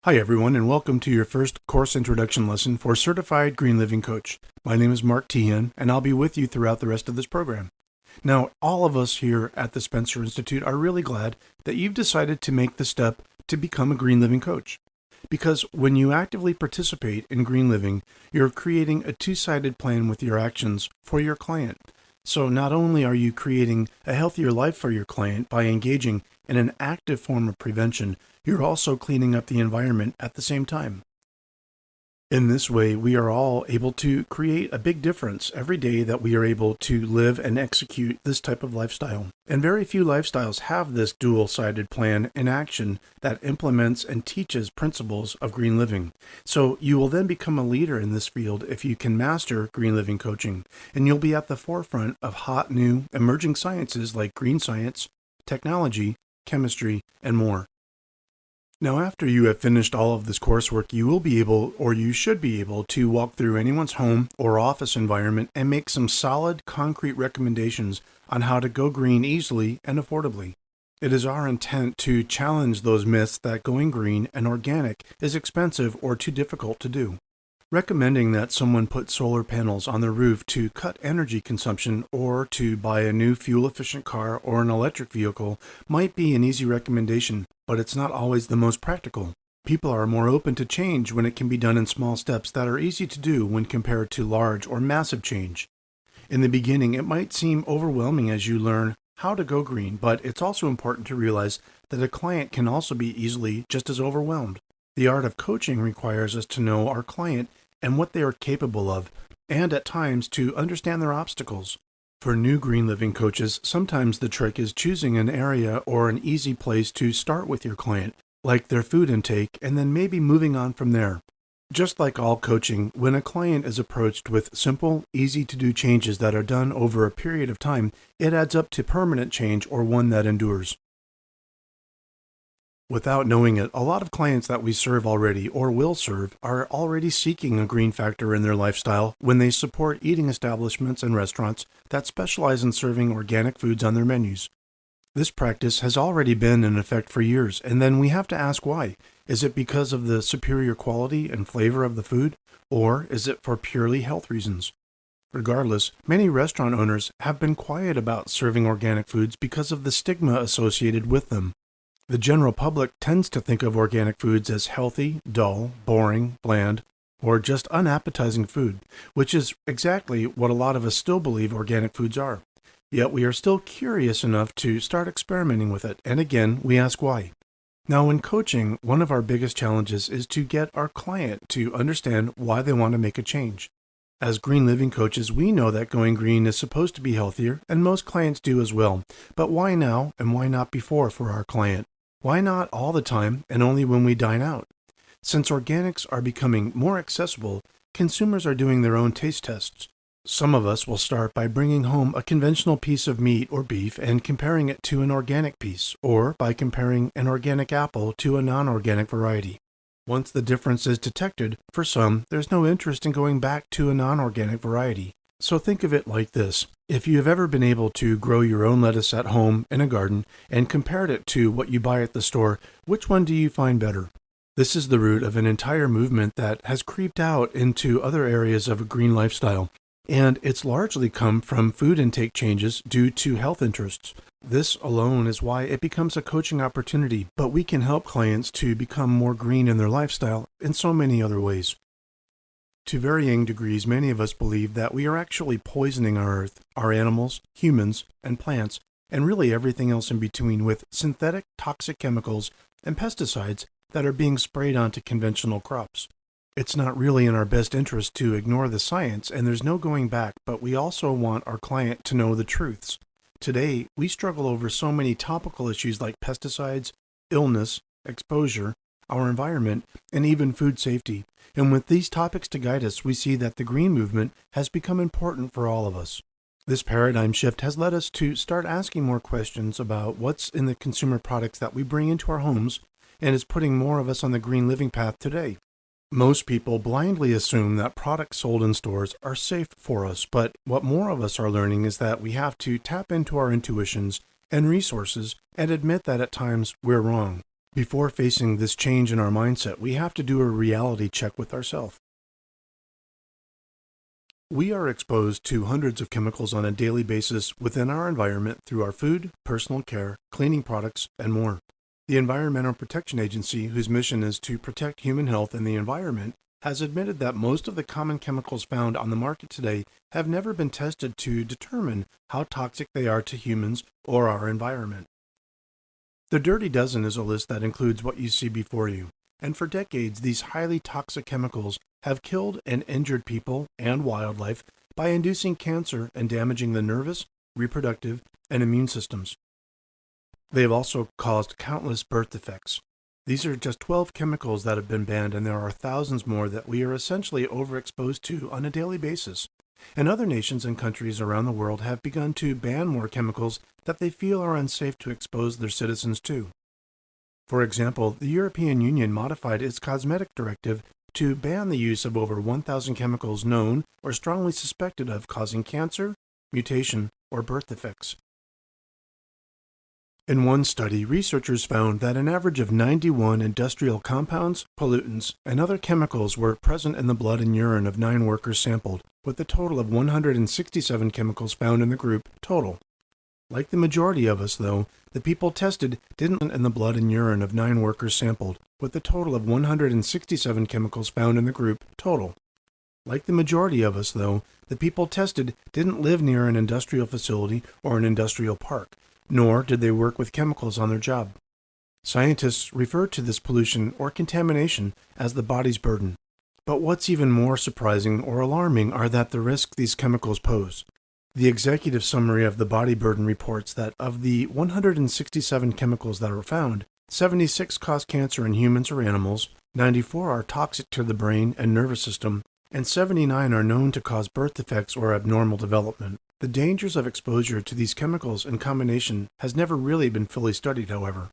Hi everyone, and welcome to your first course introduction lesson for Certified Green Living Coach. My name is Mark Tehan, and I'll be with you throughout the rest of this program. Now, all of us here at the Spencer Institute are really glad that you've decided to make the step to become a green living coach. Because when you actively participate in green living, you're creating a two-sided plan with your actions for your client. So not only are you creating a healthier life for your client by engaging in an active form of prevention, you're also cleaning up the environment at the same time. In this way, we are all able to create a big difference every day that we are able to live and execute this type of lifestyle. And very few lifestyles have this dual-sided plan in action that implements and teaches principles of green living. So you will then become a leader in this field if you can master green living coaching, and you'll be at the forefront of hot new emerging sciences like green science, technology, chemistry, and more. Now, after you have finished all of this coursework, you will be able, or you should be able, to walk through anyone's home or office environment and make some solid, concrete recommendations on how to go green easily and affordably. It is our intent to challenge those myths that going green and organic is expensive or too difficult to do. Recommending that someone put solar panels on their roof to cut energy consumption or to buy a new fuel-efficient car or an electric vehicle might be an easy recommendation, but it's not always the most practical. People are more open to change when it can be done in small steps that are easy to do when compared to large or massive change. In the beginning, it might seem overwhelming as you learn how to go green, but it's also important to realize that a client can also be easily just as overwhelmed. The art of coaching requires us to know our client and what they are capable of, and at times to understand their obstacles. For new green living coaches, sometimes the trick is choosing an area or an easy place to start with your client, like their food intake, and then maybe moving on from there. Just like all coaching, when a client is approached with simple, easy-to-do changes that are done over a period of time, it adds up to permanent change or one that endures. Without knowing it, a lot of clients that we serve already or will serve are already seeking a green factor in their lifestyle when they support eating establishments and restaurants that specialize in serving organic foods on their menus. This practice has already been in effect for years, and then we have to ask why. Is it because of the superior quality and flavor of the food, or is it for purely health reasons? Regardless, many restaurant owners have been quiet about serving organic foods because of the stigma associated with them. The general public tends to think of organic foods as healthy, dull, boring, bland, or just unappetizing food, which is exactly what a lot of us still believe organic foods are. Yet we are still curious enough to start experimenting with it, and again, we ask why. Now, in coaching, one of our biggest challenges is to get our client to understand why they want to make a change. As green living coaches, we know that going green is supposed to be healthier, and most clients do as well. But why now, and why not before for our client? Why not all the time and only when we dine out? Since organics are becoming more accessible, consumers are doing their own taste tests. Some of us will start by bringing home a conventional piece of meat or beef and comparing it to an organic piece, or by comparing an organic apple to a non-organic variety. Once the difference is detected, for some, there's no interest in going back to a non-organic variety. So think of it like this. If you have ever been able to grow your own lettuce at home in a garden and compared it to what you buy at the store, which one do you find better? This is the root of an entire movement that has creeped out into other areas of a green lifestyle, and it's largely come from food intake changes due to health interests. This alone is why it becomes a coaching opportunity, but we can help clients to become more green in their lifestyle in so many other ways. To varying degrees, many of us believe that we are actually poisoning our earth, our animals, humans, and plants, and really everything else in between with synthetic toxic chemicals and pesticides that are being sprayed onto conventional crops. It's not really in our best interest to ignore the science, and there's no going back, but we also want our client to know the truths. Today, we struggle over so many topical issues like pesticides, illness, exposure, our environment, and even food safety. And with these topics to guide us, we see that the green movement has become important for all of us. This paradigm shift has led us to start asking more questions about what's in the consumer products that we bring into our homes and is putting more of us on the green living path today. Most people blindly assume that products sold in stores are safe for us, but what more of us are learning is that we have to tap into our intuitions and resources and admit that at times we're wrong. Before facing this change in our mindset, we have to do a reality check with ourselves. We are exposed to hundreds of chemicals on a daily basis within our environment through our food, personal care, cleaning products, and more. The Environmental Protection Agency, whose mission is to protect human health and the environment, has admitted that most of the common chemicals found on the market today have never been tested to determine how toxic they are to humans or our environment. The Dirty Dozen is a list that includes what you see before you, and for decades these highly toxic chemicals have killed and injured people and wildlife by inducing cancer and damaging the nervous, reproductive, and immune systems. They have also caused countless birth defects. These are just 12 chemicals that have been banned, and there are thousands more that we are essentially overexposed to on a daily basis. And other nations and countries around the world have begun to ban more chemicals that they feel are unsafe to expose their citizens to. For example, the European Union modified its cosmetic directive to ban the use of over 1,000 chemicals known or strongly suspected of causing cancer, mutation, or birth defects. In one study, researchers found that an average of 91 industrial compounds, pollutants, and other chemicals were present in the blood and urine of 9 workers sampled, with a total of 167 chemicals found in the group total. Like the majority of us, though, the people tested didn't in the blood and urine of 9 workers sampled, with a total of 167 chemicals found in the group total. Like the majority of us, though, the people tested didn't live near an industrial facility or an industrial park, nor did they work with chemicals on their job. Scientists refer to this pollution or contamination as the body's burden. But what's even more surprising or alarming are that the risks these chemicals pose. The executive summary of the body burden reports that of the 167 chemicals that were found, 76 cause cancer in humans or animals, 94 are toxic to the brain and nervous system, and 79 are known to cause birth defects or abnormal development. The dangers of exposure to these chemicals in combination has never really been fully studied, however.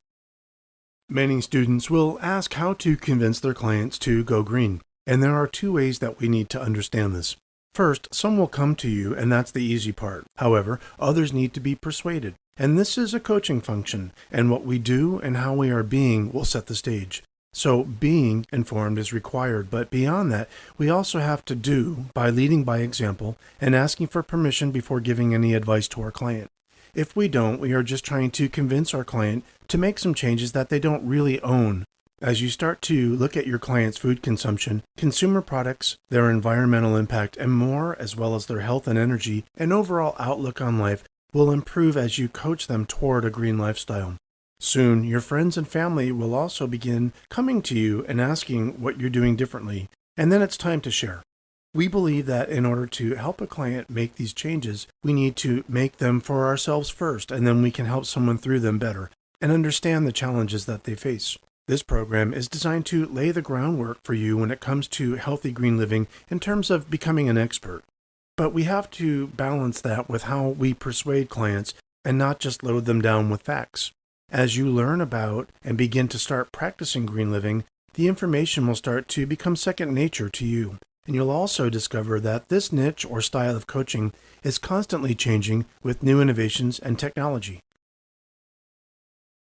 Many students will ask how to convince their clients to go green, and there are 2 ways that we need to understand this. First, some will come to you, and that's the easy part. However, others need to be persuaded, and this is a coaching function, and what we do and how we are being will set the stage. So being informed is required, but beyond that, we also have to do by leading by example and asking for permission before giving any advice to our client. If we don't, we are just trying to convince our client to make some changes that they don't really own. As you start to look at your client's food consumption, consumer products, their environmental impact, and more, as well as their health and energy and overall outlook on life, will improve as you coach them toward a green lifestyle. Soon, your friends and family will also begin coming to you and asking what you're doing differently, and then it's time to share. We believe that in order to help a client make these changes, we need to make them for ourselves first, and then we can help someone through them better and understand the challenges that they face. This program is designed to lay the groundwork for you when it comes to healthy green living in terms of becoming an expert. But we have to balance that with how we persuade clients and not just load them down with facts. As you learn about and begin to start practicing green living, the information will start to become second nature to you. And you'll also discover that this niche or style of coaching is constantly changing with new innovations and technology.